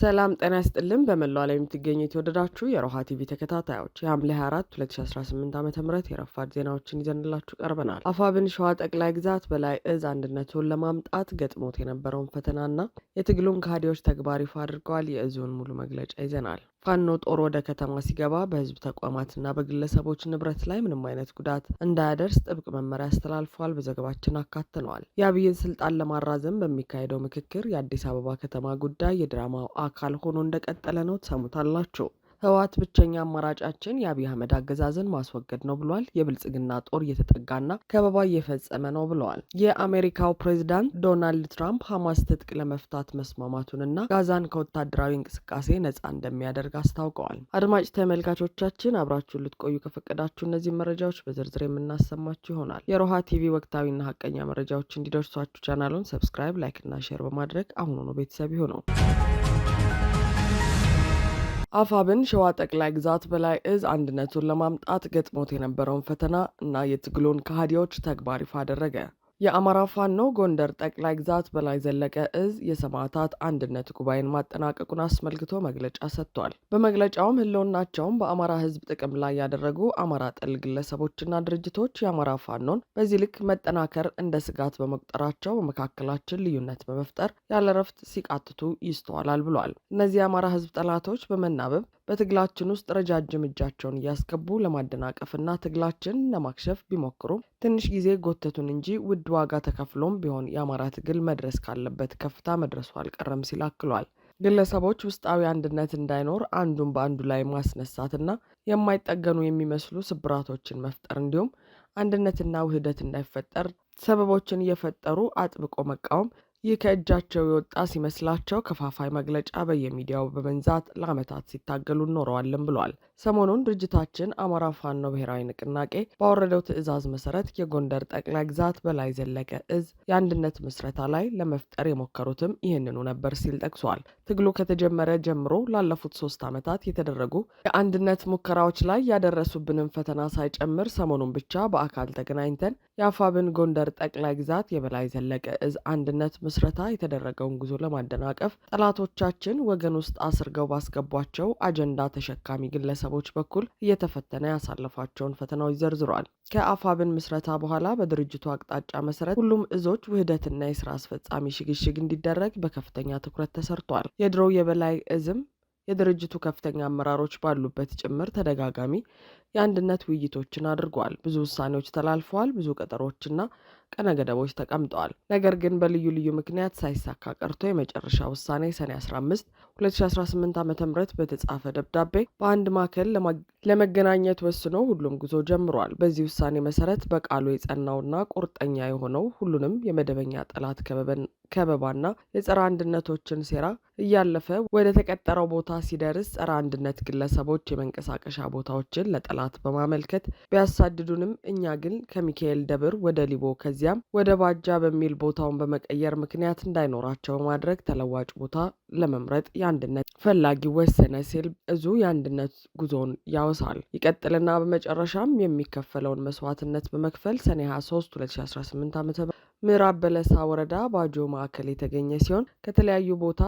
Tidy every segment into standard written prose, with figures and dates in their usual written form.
ሰላም ጤና ይስጥልን። በመላው ዓለም የምትገኙ የተወደዳችሁ የሮሃ ቲቪ ተከታታዮች የሐምሌ 24 2018 ዓ.ም የረፋድ ዜናዎችን ይዘንላችሁ ቀርበናል። አፋብን ሸዋ ጠቅላይ ግዛት በላይ እዝ አንድነቱን ለማምጣት ገጥሞት የነበረውን ፈተናና የትግሉን ከሃዲዎች ተግባር ይፋ አድርገዋል። የእዙን ሙሉ መግለጫ ይዘናል። ፋኖ ጦር ወደ ከተማ ሲገባ በህዝብ ተቋማትና በግለሰቦች ንብረት ላይ ምንም አይነት ጉዳት እንዳያደርስ ጥብቅ መመሪያ አስተላልፏል። በዘገባችን አካተነዋል። የአብይን ስልጣን ለማራዘም በሚካሄደው ምክክር የአዲስ አበባ ከተማ ጉዳይ የድራማው አካል ሆኖ እንደቀጠለ ነው። ተሰሙታላችሁ። ህወሓት ብቸኛ አማራጫችን የአብይ አህመድ አገዛዝን ማስወገድ ነው ብሏል። የብልጽግና ጦር እየተጠጋና ከበባ እየፈጸመ ነው ብለዋል። የአሜሪካው ፕሬዝዳንት ዶናልድ ትራምፕ ሐማስ ትጥቅ ለመፍታት መስማማቱንና ጋዛን ከወታደራዊ እንቅስቃሴ ነጻ እንደሚያደርግ አስታውቀዋል። አድማጭ ተመልካቾቻችን አብራችሁን ልትቆዩ ከፈቀዳችሁ እነዚህ መረጃዎች በዝርዝር የምናሰማችሁ ይሆናል። የሮሃ ቲቪ ወቅታዊና ሀቀኛ መረጃዎች እንዲደርሷችሁ ቻናሉን ሰብስክራይብ፣ ላይክ እና ሼር በማድረግ አሁኑኑ ቤተሰብ ይሁኑ። አፋብን ሸዋ ጠቅላይ ግዛት በላይ እዝ አንድነቱን ለማምጣት ገጥሞት የነበረውን ፈተና እና የትግሉን ከሃዲዎች ተግባር ይፋ አደረገ። የአማራ ፋኖ ጎንደር ጠቅላይ ግዛት በላይ ዘለቀ እዝ የሰማዕታት አንድነት ጉባኤን ማጠናቀቁን አስመልክቶ መግለጫ ሰጥቷል። በመግለጫውም ህልውናቸውን በአማራ ህዝብ ጥቅም ላይ ያደረጉ አማራ ጠል ግለሰቦችና ድርጅቶች የአማራ ፋኖን በዚህ ልክ መጠናከር እንደ ስጋት በመቁጠራቸው በመካከላችን ልዩነት በመፍጠር ያለ ረፍት ሲቃትቱ ይስተዋላል ብሏል። እነዚህ የአማራ ህዝብ ጠላቶች በመናበብ በትግላችን ውስጥ ረጃጅም እጃቸውን እያስገቡ ለማደናቀፍና ትግላችን ለማክሸፍ ቢሞክሩም ትንሽ ጊዜ ጎተቱን እንጂ ውድ ዋጋ ተከፍሎም ቢሆን የአማራ ትግል መድረስ ካለበት ከፍታ መድረሱ አልቀረም ሲል አክሏል። ግለሰቦች ውስጣዊ አንድነት እንዳይኖር አንዱን በአንዱ ላይ ማስነሳትና የማይጠገኑ የሚመስሉ ስብራቶችን መፍጠር እንዲሁም አንድነትና ውህደት እንዳይፈጠር ሰበቦችን እየፈጠሩ አጥብቆ መቃወም ይህ ከእጃቸው የወጣ ሲመስላቸው ከፋፋይ መግለጫ በየሚዲያው በመንዛት ለዓመታት ሲታገሉ ኖረዋልም ብሏል። ሰሞኑን ድርጅታችን አማራ ፋኖ ብሔራዊ ንቅናቄ ባወረደው ትዕዛዝ መሰረት የጎንደር ጠቅላይ ግዛት በላይ ዘለቀ እዝ የአንድነት ምስረታ ላይ ለመፍጠር የሞከሩትም ይህንኑ ነበር ሲል ጠቅሷል። ትግሉ ከተጀመረ ጀምሮ ላለፉት 3 ዓመታት የተደረጉ የአንድነት ሙከራዎች ላይ ያደረሱብንን ፈተና ሳይጨምር ሰሞኑን ብቻ በአካል ተገናኝተን የአፋብን ጎንደር ጠቅላይ ግዛት የበላይ ዘለቀ እዝ አንድነት ምስረታ የተደረገውን ጉዞ ለማደናቀፍ ጠላቶቻችን ወገን ውስጥ አስርገው ባስገቧቸው አጀንዳ ተሸካሚ ግለሰቦች በኩል እየተፈተነ ያሳለፋቸውን ፈተናዎች ዘርዝሯል። ከአፋብን ምስረታ በኋላ በድርጅቱ አቅጣጫ መሰረት ሁሉም እዞች ውህደትና የስራ አስፈጻሚ ሽግሽግ እንዲደረግ በከፍተኛ ትኩረት ተሰርቷል። የድሮው የበላይ እዝም የድርጅቱ ከፍተኛ አመራሮች ባሉበት ጭምር ተደጋጋሚ የአንድነት ውይይቶችን አድርጓል። ብዙ ውሳኔዎች ተላልፈዋል። ብዙ ቀጠሮችና ቀነ ገደቦች ተቀምጠዋል። ነገር ግን በልዩ ልዩ ምክንያት ሳይሳካ ቀርቶ የመጨረሻ ውሳኔ ሰኔ 15 2018 ዓ.ም በተጻፈ ደብዳቤ በአንድ ማዕከል ለመገናኘት ወስኖ ሁሉም ጉዞ ጀምሯል። በዚህ ውሳኔ መሰረት በቃሉ የጸናውና ቁርጠኛ የሆነው ሁሉንም የመደበኛ ጠላት ከበባና የጸረ አንድነቶችን ሴራ እያለፈ ወደ ተቀጠረው ቦታ ሲደርስ ጸረ አንድነት ግለሰቦች የመንቀሳቀሻ ቦታዎችን ለጠላት በማመልከት ቢያሳድዱንም እኛ ግን ከሚካኤል ደብር ወደ ሊቦ ከዚያም ወደ ባጃ በሚል ቦታውን በመቀየር ምክንያት እንዳይኖራቸው በማድረግ ተለዋጭ ቦታ ለመምረጥ የአንድነት ፈላጊ ወሰነ ሲል እዙ የአንድነት ጉዞን ያወሳል። ይቀጥልና በመጨረሻም የሚከፈለውን መስዋዕትነት በመክፈል ሰኔ 23 2018 ዓ.ም ምዕራብ በለሳ ወረዳ ባጆ ማዕከል የተገኘ ሲሆን ከተለያዩ ቦታ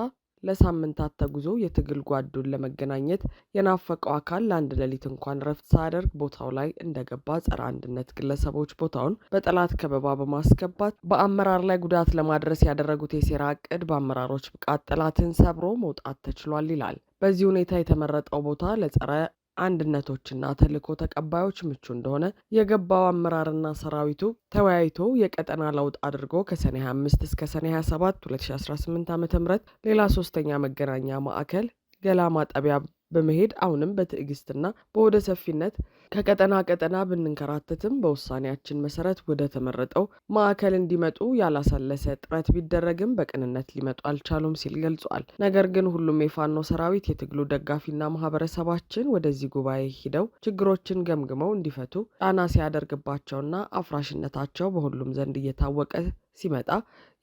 ለሳምንታት ተጉዞ የትግል ጓዱን ለመገናኘት የናፈቀው አካል ለአንድ ሌሊት እንኳን ረፍት ሳያደርግ ቦታው ላይ እንደገባ ጸረ አንድነት ግለሰቦች ቦታውን በጠላት ከበባ በማስገባት በአመራር ላይ ጉዳት ለማድረስ ያደረጉት የሴራ እቅድ በአመራሮች ብቃት ጠላትን ሰብሮ መውጣት ተችሏል ይላል። በዚህ ሁኔታ የተመረጠው ቦታ ለጸረ አንድነቶችና ተልእኮ ተቀባዮች ምቹ እንደሆነ የገባው አመራርና ሰራዊቱ ተወያይቶ የቀጠና ለውጥ አድርጎ ከሰኔ 25 እስከ ሰኔ 27 2018 ዓ.ም ሌላ ሶስተኛ መገናኛ ማዕከል ገላ ማጠቢያ በመሄድ አሁንም በትዕግስትና በወደ ሰፊነት ከቀጠና ቀጠና ብንንከራተትም በውሳኔያችን መሰረት ወደ ተመረጠው ማዕከል እንዲመጡ ያላሰለሰ ጥረት ቢደረግም በቅንነት ሊመጡ አልቻሉም ሲል ገልጿል። ነገር ግን ሁሉም የፋኖ ሰራዊት የትግሉ ደጋፊና ማህበረሰባችን ወደዚህ ጉባኤ ሂደው ችግሮችን ገምግመው እንዲፈቱ ጫና ሲያደርግባቸውና አፍራሽነታቸው በሁሉም ዘንድ እየታወቀ ሲመጣ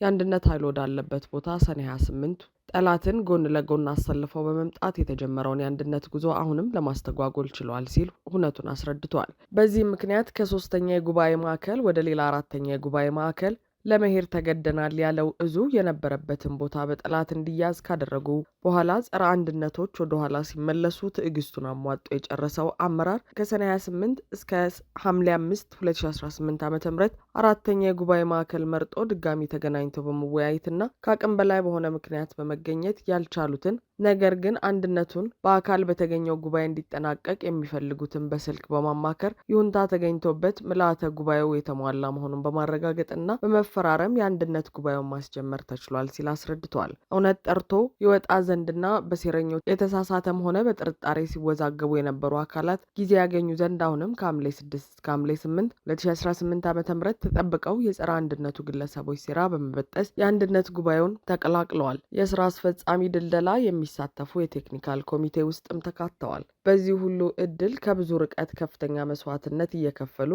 የአንድነት ኃይል ወዳለበት ቦታ ሰኔ 28 ጠላትን ጎን ለጎን አሰልፈው በመምጣት የተጀመረውን የአንድነት ጉዞ አሁንም ለማስተጓጎል ችሏል ሲል ሁነቱን አስረድቷል። በዚህ ምክንያት ከ3ኛ የጉባኤ ማዕከል ወደ ሌላ 4ኛ የጉባኤ ማዕከል ለመሄድ ተገደናል ያለው እዙ የነበረበትን ቦታ በጠላት እንዲያዝ ካደረጉ በኋላ ጸረ አንድነቶች ወደ ኋላ ሲመለሱ ትዕግስቱን አሟጦ የጨረሰው አመራር ከሰኔ 28 እስከ ሐምሌ 5 2018 ዓ.ም አራተኛ የጉባኤ ማዕከል መርጦ ድጋሚ ተገናኝተው በመወያየትና ከአቅም በላይ በሆነ ምክንያት በመገኘት ያልቻሉትን ነገር ግን አንድነቱን በአካል በተገኘው ጉባኤ እንዲጠናቀቅ የሚፈልጉትን በስልክ በማማከር ይሁንታ ተገኝቶበት ምልዓተ ጉባኤው የተሟላ መሆኑን በማረጋገጥና በመፈራረም የአንድነት ጉባኤውን ማስጀመር ተችሏል ሲል አስረድቷል። እውነት ጠርቶ ይወጣ ዘንድና በሴረኞች የተሳሳተም ሆነ በጥርጣሬ ሲወዛገቡ የነበሩ አካላት ጊዜ ያገኙ ዘንድ አሁንም ከሐምሌ 6 እስከ ሐምሌ 8 2018 ዓ.ም ተጠብቀው የጸረ አንድነቱ ግለሰቦች ሴራ በመበጠስ የአንድነት ጉባኤውን ተቀላቅለዋል። የስራ አስፈጻሚ ድልደላ የሚሳተፉ የቴክኒካል ኮሚቴ ውስጥም ተካተዋል። በዚህ ሁሉ እድል ከብዙ ርቀት ከፍተኛ መስዋዕትነት እየከፈሉ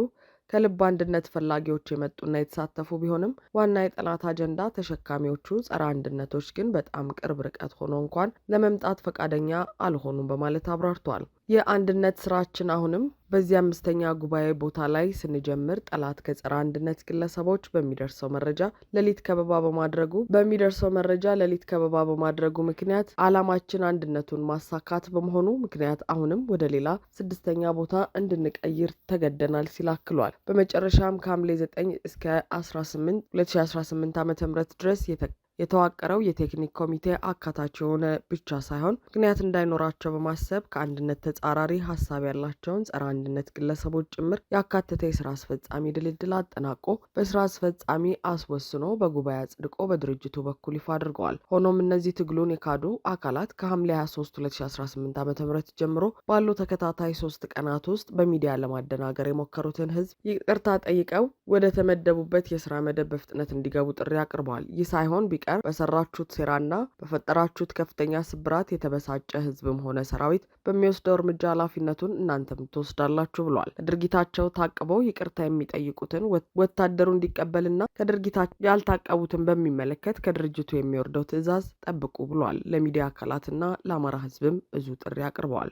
ከልብ አንድነት ፈላጊዎች የመጡና የተሳተፉ ቢሆንም ዋና የጠላት አጀንዳ ተሸካሚዎቹ ጸረ አንድነቶች ግን በጣም ቅርብ ርቀት ሆኖ እንኳን ለመምጣት ፈቃደኛ አልሆኑም በማለት አብራርቷል። የአንድነት ስራችን አሁንም በዚህ አምስተኛ ጉባኤ ቦታ ላይ ስንጀምር ጠላት ከጸረ አንድነት ግለሰቦች በሚደርሰው መረጃ በማድረጉ ምክንያት ዓላማችን አንድነቱን ማሳካት በመሆኑ ምክንያት አሁንም ወደ ሌላ ስድስተኛ ቦታ እንድንቀይር ተገደናል ሲል አክሏል። በመጨረሻም ከሐምሌ 9 እስከ 18 2018 ዓ.ም ድረስ የተዋቀረው የቴክኒክ ኮሚቴ አካታች የሆነ ብቻ ሳይሆን ምክንያት እንዳይኖራቸው በማሰብ ከአንድነት ተጻራሪ ሀሳብ ያላቸውን ጸረ አንድነት ግለሰቦች ጭምር ያካተተ የስራ አስፈጻሚ ድልድል አጠናቆ በስራ አስፈጻሚ አስወስኖ በጉባኤ አጽድቆ በድርጅቱ በኩል ይፋ አድርገዋል። ሆኖም እነዚህ ትግሉን የካዱ አካላት ከሐምሌ 23 2018 ዓ.ም ጀምሮ ባሉ ተከታታይ 3 ቀናት ውስጥ በሚዲያ ለማደናገር የሞከሩትን ህዝብ ይቅርታ ጠይቀው ወደ ተመደቡበት የስራ መደብ በፍጥነት እንዲገቡ ጥሪ አቅርበዋል። ይህ ሳይሆን ቢቀር በሰራችሁት ሴራና በፈጠራችሁት ከፍተኛ ስብራት የተበሳጨ ህዝብም ሆነ ሰራዊት በሚወስደው እርምጃ ኃላፊነቱን እናንተም ትወስዳላችሁ ብሏል። ከድርጊታቸው ታቅበው ይቅርታ የሚጠይቁትን ወታደሩ እንዲቀበልና ከድርጊታቸው ያልታቀቡትን በሚመለከት ከድርጅቱ የሚወርደው ትዕዛዝ ጠብቁ ብሏል። ለሚዲያ አካላትና ለአማራ ህዝብም እዙ ጥሪ አቅርበዋል።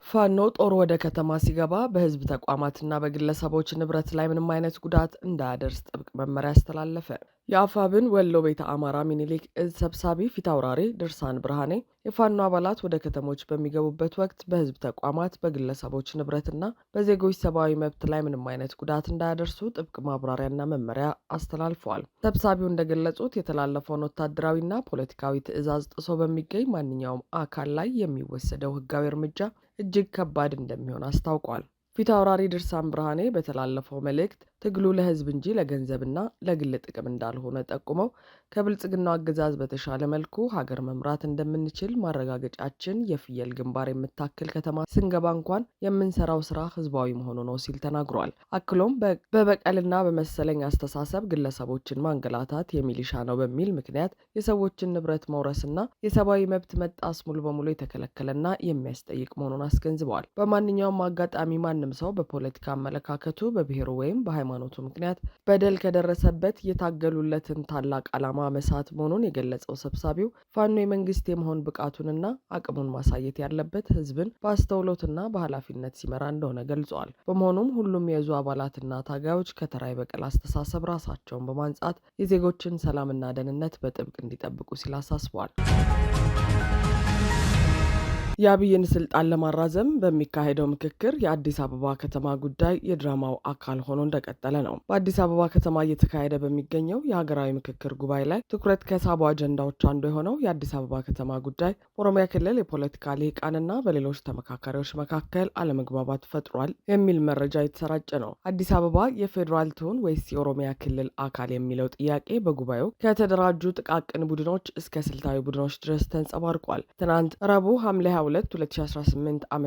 ፋኖ ጦር ወደ ከተማ ሲገባ በህዝብ ተቋማትና በግለሰቦች ንብረት ላይ ምንም አይነት ጉዳት እንዳያደርስ ጥብቅ መመሪያ አስተላለፈ። የአፋብን ወሎ ቤተ አማራ ሚኒሊክ እዝ ሰብሳቢ ፊታውራሪ ድርሳን ብርሃኔ የፋኖ አባላት ወደ ከተሞች በሚገቡበት ወቅት በህዝብ ተቋማት፣ በግለሰቦች ንብረትና በዜጎች ሰብአዊ መብት ላይ ምንም አይነት ጉዳት እንዳያደርሱ ጥብቅ ማብራሪያና መመሪያ አስተላልፈዋል። ሰብሳቢው እንደገለጹት የተላለፈውን ወታደራዊና ፖለቲካዊ ትዕዛዝ ጥሶ በሚገኝ ማንኛውም አካል ላይ የሚወሰደው ህጋዊ እርምጃ እጅግ ከባድ እንደሚሆን አስታውቋል። ፊታውራሪ ድርሳን ብርሃኔ በተላለፈው መልእክት ትግሉ ለህዝብ እንጂ ለገንዘብና ለግል ጥቅም እንዳልሆነ ጠቁመው ከብልጽግናው አገዛዝ በተሻለ መልኩ ሀገር መምራት እንደምንችል ማረጋገጫችን የፍየል ግንባር የምታክል ከተማ ስንገባ እንኳን የምንሰራው ስራ ህዝባዊ መሆኑ ነው ሲል ተናግሯል። አክሎም በበቀልና በመሰለኝ አስተሳሰብ ግለሰቦችን ማንገላታት የሚሊሻ ነው በሚል ምክንያት የሰዎችን ንብረት መውረስና የሰብአዊ መብት መጣስ ሙሉ በሙሉ የተከለከለና የሚያስጠይቅ መሆኑን አስገንዝበዋል። በማንኛውም አጋጣሚ ማንም ሰው በፖለቲካ አመለካከቱ፣ በብሔሩ ወይም በሃይማኖቱ ምክንያት በደል ከደረሰበት የታገሉለትን ታላቅ ዓላማ መሳት መሆኑን የገለጸው ሰብሳቢው ፋኖ የመንግስት የመሆን ብቃቱንና አቅሙን ማሳየት ያለበት ህዝብን በአስተውሎትና በኃላፊነት ሲመራ እንደሆነ ገልጸዋል። በመሆኑም ሁሉም የእዙ አባላትና ታጋዮች ከተራ የበቀል አስተሳሰብ ራሳቸውን በማንጻት የዜጎችን ሰላምና ደህንነት በጥብቅ እንዲጠብቁ ሲል አሳስበዋል። የአብይን ስልጣን ለማራዘም በሚካሄደው ምክክር የአዲስ አበባ ከተማ ጉዳይ የድራማው አካል ሆኖ እንደቀጠለ ነው። በአዲስ አበባ ከተማ እየተካሄደ በሚገኘው የሀገራዊ ምክክር ጉባኤ ላይ ትኩረት ከሳቡ አጀንዳዎች አንዱ የሆነው የአዲስ አበባ ከተማ ጉዳይ በኦሮሚያ ክልል የፖለቲካ ልሂቃንና በሌሎች ተመካካሪዎች መካከል አለመግባባት ፈጥሯል የሚል መረጃ የተሰራጨ ነው። አዲስ አበባ የፌዴራል ትሁን ወይስ የኦሮሚያ ክልል አካል የሚለው ጥያቄ በጉባኤው ከተደራጁ ጥቃቅን ቡድኖች እስከ ስልታዊ ቡድኖች ድረስ ተንጸባርቋል። ትናንት ረቡዕ ሐምሌ 2018 ዓ.ም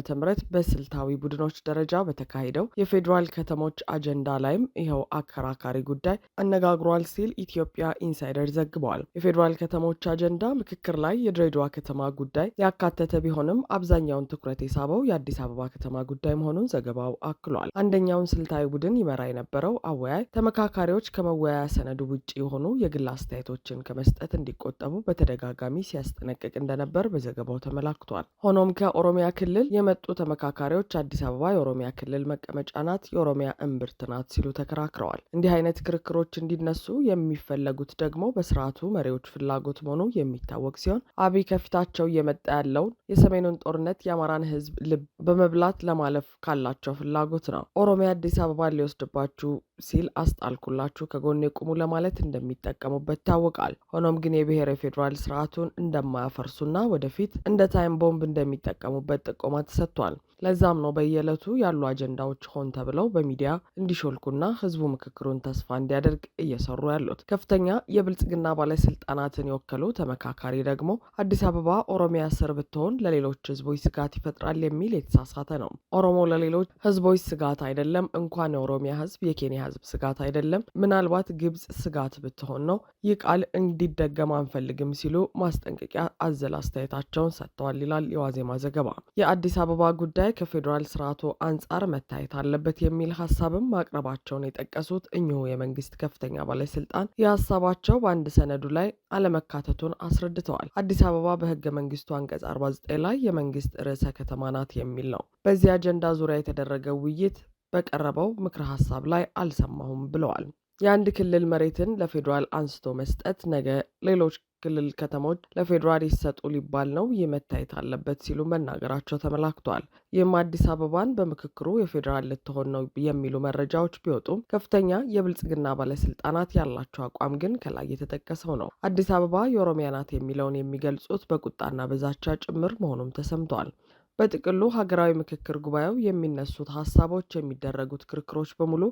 በስልታዊ ቡድኖች ደረጃ በተካሄደው የፌዴራል ከተሞች አጀንዳ ላይም ይኸው አከራካሪ ጉዳይ አነጋግሯል ሲል ኢትዮጵያ ኢንሳይደር ዘግቧል። የፌዴራል ከተሞች አጀንዳ ምክክር ላይ የድሬዳዋ ከተማ ጉዳይ ያካተተ ቢሆንም አብዛኛውን ትኩረት የሳበው የአዲስ አበባ ከተማ ጉዳይ መሆኑን ዘገባው አክሏል። አንደኛውን ስልታዊ ቡድን ይመራ የነበረው አወያይ ተመካካሪዎች ከመወያያ ሰነዱ ውጭ የሆኑ የግል አስተያየቶችን ከመስጠት እንዲቆጠቡ በተደጋጋሚ ሲያስጠነቅቅ እንደነበር በዘገባው ተመላክቷል። ሆኖም ከኦሮሚያ ክልል የመጡ ተመካካሪዎች አዲስ አበባ የኦሮሚያ ክልል መቀመጫ ናት፣ የኦሮሚያ እምብርት ናት ሲሉ ተከራክረዋል። እንዲህ አይነት ክርክሮች እንዲነሱ የሚፈለጉት ደግሞ በስርዓቱ መሪዎች ፍላጎት መሆኑ የሚታወቅ ሲሆን አብይ ከፊታቸው እየመጣ ያለውን የሰሜኑን ጦርነት የአማራን ሕዝብ ልብ በመብላት ለማለፍ ካላቸው ፍላጎት ነው። ኦሮሚያ አዲስ አበባን ሊወስድባችሁ ሲል አስጣልኩላችሁ ከጎኔ ቁሙ ለማለት እንደሚጠቀሙበት ይታወቃል። ሆኖም ግን የብሔር የፌዴራል ስርዓቱን እንደማያፈርሱና ወደፊት እንደ ታይም ቦምብ እንደሚጠቀሙበት ጥቆማ ተሰጥቷል። ለዛም ነው በየዕለቱ ያሉ አጀንዳዎች ሆን ተብለው በሚዲያ እንዲሾልኩና ህዝቡ ምክክሩን ተስፋ እንዲያደርግ እየሰሩ ያሉት። ከፍተኛ የብልጽግና ባለስልጣናትን የወከሉ ተመካካሪ ደግሞ አዲስ አበባ ኦሮሚያ ስር ብትሆን ለሌሎች ህዝቦች ስጋት ይፈጥራል የሚል የተሳሳተ ነው። ኦሮሞ ለሌሎች ህዝቦች ስጋት አይደለም፣ እንኳን የኦሮሚያ ህዝብ የኬንያ ህዝብ ስጋት አይደለም፣ ምናልባት ግብጽ ስጋት ብትሆን ነው። ይህ ቃል እንዲደገም አንፈልግም ሲሉ ማስጠንቀቂያ አዘል አስተያየታቸውን ሰጥተዋል ይላል የዋዜማ ዘገባ። የአዲስ አበባ ጉዳይ ከፌዴራል ስርዓቱ አንጻር መታየት አለበት የሚል ሀሳብም ማቅረባቸውን የጠቀሱት እኚሁ የመንግስት ከፍተኛ ባለስልጣን የሀሳባቸው በአንድ ሰነዱ ላይ አለመካተቱን አስረድተዋል። አዲስ አበባ በህገ መንግስቱ አንቀጽ 49 ላይ የመንግስት ርዕሰ ከተማ ናት የሚል ነው። በዚህ አጀንዳ ዙሪያ የተደረገው ውይይት በቀረበው ምክረ ሀሳብ ላይ አልሰማሁም ብለዋል። የአንድ ክልል መሬትን ለፌዴራል አንስቶ መስጠት ነገ ሌሎች ክልል ከተሞች ለፌዴራል ይሰጡ ሊባል ነው። ይህ መታየት አለበት ሲሉ መናገራቸው ተመላክቷል። ይህም አዲስ አበባን በምክክሩ የፌዴራል ልትሆን ነው የሚሉ መረጃዎች ቢወጡም ከፍተኛ የብልጽግና ባለስልጣናት ያላቸው አቋም ግን ከላይ የተጠቀሰው ነው። አዲስ አበባ የኦሮሚያ ናት የሚለውን የሚገልጹት በቁጣና በዛቻ ጭምር መሆኑም ተሰምቷል። በጥቅሉ ሀገራዊ ምክክር ጉባኤው የሚነሱት ሀሳቦች፣ የሚደረጉት ክርክሮች በሙሉ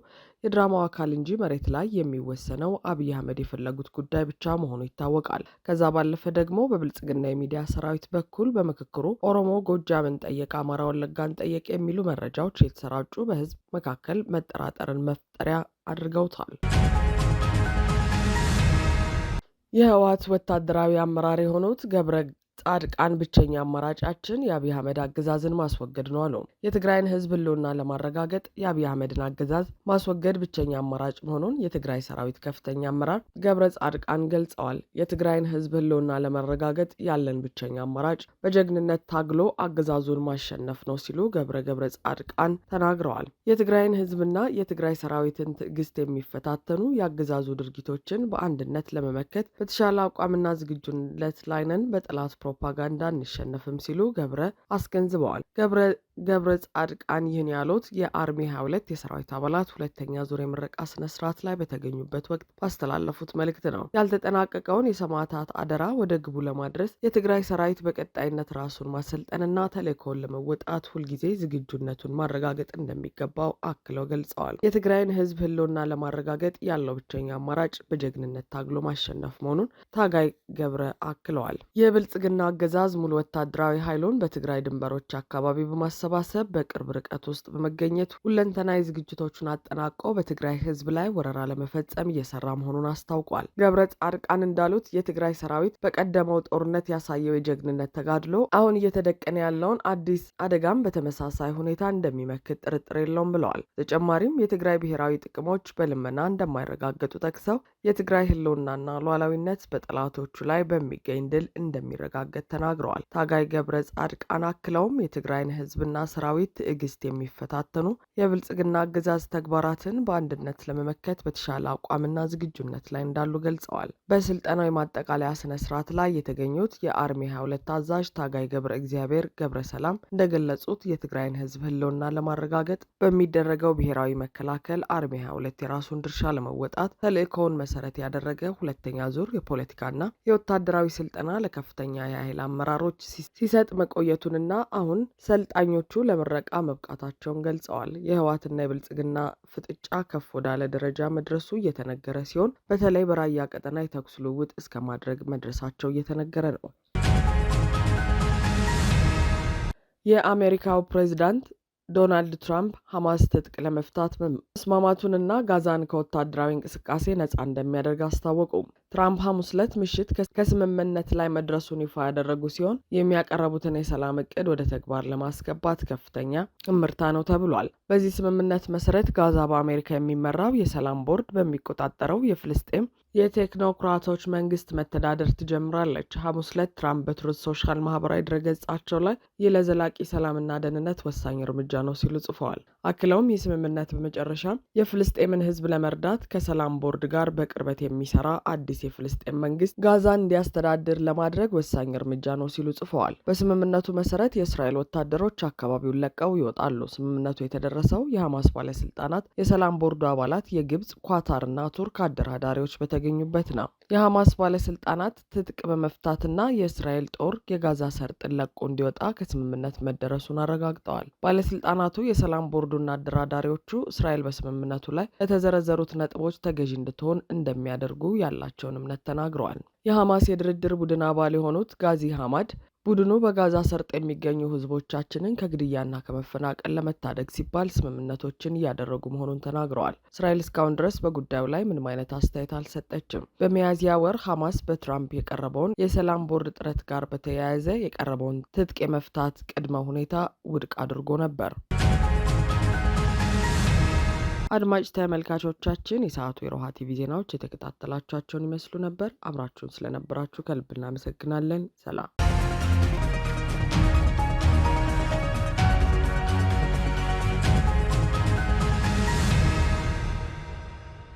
የድራማው አካል እንጂ መሬት ላይ የሚወሰነው አብይ አህመድ የፈለጉት ጉዳይ ብቻ መሆኑ ይታወቃል። ከዛ ባለፈ ደግሞ በብልጽግና የሚዲያ ሰራዊት በኩል በምክክሩ ኦሮሞ ጎጃምን ጠየቅ፣ አማራ ወለጋን ጠየቅ የሚሉ መረጃዎች የተሰራጩ በህዝብ መካከል መጠራጠርን መፍጠሪያ አድርገውታል። የህወሓት ወታደራዊ አመራር የሆኑት ገብረ ጻድቃን ብቸኛ አማራጫችን የአብይ አህመድ አገዛዝን ማስወገድ ነው አሉ። የትግራይን ህዝብ ህልውና ለማረጋገጥ የአብይ አህመድን አገዛዝ ማስወገድ ብቸኛ አማራጭ መሆኑን የትግራይ ሰራዊት ከፍተኛ አመራር ገብረ ጻድቃን ገልጸዋል። የትግራይን ህዝብ ህልውና ለማረጋገጥ ያለን ብቸኛ አማራጭ በጀግንነት ታግሎ አገዛዙን ማሸነፍ ነው ሲሉ ገብረ ጻድቃን ተናግረዋል። የትግራይን ህዝብና የትግራይ ሰራዊትን ትዕግስት የሚፈታተኑ የአገዛዙ ድርጊቶችን በአንድነት ለመመከት በተሻለ አቋምና ዝግጁነት ላይ ነን። በጠላት ፕሮፓጋንዳ እንሸነፍም ሲሉ ገብረ አስገንዝበዋል። ገብረ ጻድቃን ይህን ያሉት የአርሚ 22 የሰራዊት አባላት ሁለተኛ ዙር የምረቃ ስነ ስርዓት ላይ በተገኙበት ወቅት ባስተላለፉት መልእክት ነው። ያልተጠናቀቀውን የሰማዕታት አደራ ወደ ግቡ ለማድረስ የትግራይ ሰራዊት በቀጣይነት ራሱን ማሰልጠንና ተልዕኮውን ለመወጣት ሁልጊዜ ዝግጁነቱን ማረጋገጥ እንደሚገባው አክለው ገልጸዋል። የትግራይን ህዝብ ህልውና ለማረጋገጥ ያለው ብቸኛ አማራጭ በጀግንነት ታግሎ ማሸነፍ መሆኑን ታጋይ ገብረ አክለዋል። የብልጽግና አገዛዝ ሙሉ ወታደራዊ ኃይሉን በትግራይ ድንበሮች አካባቢ በማሰባሰብ በቅርብ ርቀት ውስጥ በመገኘት ሁለንተናዊ ዝግጅቶቹን አጠናቆ በትግራይ ህዝብ ላይ ወረራ ለመፈጸም እየሰራ መሆኑን አስታውቋል። ገብረ ጻድቃን እንዳሉት የትግራይ ሰራዊት በቀደመው ጦርነት ያሳየው የጀግንነት ተጋድሎ አሁን እየተደቀነ ያለውን አዲስ አደጋም በተመሳሳይ ሁኔታ እንደሚመክት ጥርጥር የለውም ብለዋል። ተጨማሪም የትግራይ ብሔራዊ ጥቅሞች በልመና እንደማይረጋገጡ ጠቅሰው የትግራይ ህልውናና ሉዓላዊነት በጠላቶቹ ላይ በሚገኝ ድል እንደሚረጋገጥ ተናግረዋል። ታጋይ ገብረ ጻድቃን አክለውም የትግራይን ህዝብና ሰራዊት ትዕግስት የሚፈታተኑ የብልጽግና አገዛዝ ተግባራትን በአንድነት ለመመከት በተሻለ አቋምና ዝግጁነት ላይ እንዳሉ ገልጸዋል። በስልጠናው የማጠቃለያ ስነ ስርዓት ላይ የተገኙት የአርሚ 22 አዛዥ ታጋይ ገብረ እግዚአብሔር ገብረ ሰላም እንደገለጹት የትግራይን ህዝብ ህልውና ለማረጋገጥ በሚደረገው ብሔራዊ መከላከል አርሚ 22 የራሱን ድርሻ ለመወጣት ተልዕኮውን መሰረት ያደረገ ሁለተኛ ዙር የፖለቲካና የወታደራዊ ስልጠና ለከፍተኛ የኃይል አመራሮች ሲሰጥ መቆየቱንና አሁን ሰልጣኞቹ ለምረቃ መብቃታቸውን ገልጸዋል። የህወሓትና የብልጽግና ፍጥጫ ከፍ ወዳለ ደረጃ መድረሱ እየተነገረ ሲሆን በተለይ በራያ ቀጠና የተኩስ ልውውጥ እስከ ማድረግ መድረሳቸው እየተነገረ ነው። የአሜሪካው ፕሬዚዳንት ዶናልድ ትራምፕ ሐማስ ትጥቅ ለመፍታት መስማማቱንና ጋዛን ከወታደራዊ እንቅስቃሴ ነጻ እንደሚያደርግ አስታወቁ። ትራምፕ ሐሙስ ዕለት ምሽት ከስምምነት ላይ መድረሱን ይፋ ያደረጉ ሲሆን የሚያቀረቡትን የሰላም እቅድ ወደ ተግባር ለማስገባት ከፍተኛ እምርታ ነው ተብሏል። በዚህ ስምምነት መሰረት ጋዛ በአሜሪካ የሚመራው የሰላም ቦርድ በሚቆጣጠረው የፍልስጤም የቴክኖክራቶች መንግስት መተዳደር ትጀምራለች። ሐሙስ ዕለት ትራምፕ በትሩዝ ሶሻል ማህበራዊ ድረገጻቸው ላይ ይህ ለዘላቂ ሰላምና ደህንነት ወሳኝ እርምጃ ነው ሲሉ ጽፈዋል። አክለውም ይህ ስምምነት በመጨረሻም የፍልስጤምን ህዝብ ለመርዳት ከሰላም ቦርድ ጋር በቅርበት የሚሰራ አዲስ የፍልስጤም መንግስት ጋዛን እንዲያስተዳድር ለማድረግ ወሳኝ እርምጃ ነው ሲሉ ጽፈዋል። በስምምነቱ መሰረት የእስራኤል ወታደሮች አካባቢውን ለቀው ይወጣሉ። ስምምነቱ የተደረሰው የሐማስ ባለስልጣናት፣ የሰላም ቦርዱ አባላት፣ የግብጽ፣ ኳታር እና ቱርክ አደራዳሪዎች በተገኙበት ነው። የሐማስ ባለስልጣናት ትጥቅ በመፍታትና የእስራኤል ጦር የጋዛ ሰርጥን ለቆ እንዲወጣ ከስምምነት መደረሱን አረጋግጠዋል። ባለስልጣናቱ የሰላም ቦርዱና አደራዳሪዎቹ እስራኤል በስምምነቱ ላይ ለተዘረዘሩት ነጥቦች ተገዢ እንድትሆን እንደሚያደርጉ ያላቸውን እምነት ተናግረዋል። የሐማስ የድርድር ቡድን አባል የሆኑት ጋዚ ሐማድ ቡድኑ በጋዛ ሰርጥ የሚገኙ ህዝቦቻችንን ከግድያና ከመፈናቀል ለመታደግ ሲባል ስምምነቶችን እያደረጉ መሆኑን ተናግረዋል። እስራኤል እስካሁን ድረስ በጉዳዩ ላይ ምንም አይነት አስተያየት አልሰጠችም። በሚያዝያ ወር ሐማስ በትራምፕ የቀረበውን የሰላም ቦርድ ጥረት ጋር በተያያዘ የቀረበውን ትጥቅ የመፍታት ቅድመ ሁኔታ ውድቅ አድርጎ ነበር። አድማጭ ተመልካቾቻችን የሰዓቱ የሮሃ ቲቪ ዜናዎች የተከታተላችኋቸውን ይመስሉ ነበር። አብራችሁን ስለነበራችሁ ከልብ እናመሰግናለን። ሰላም።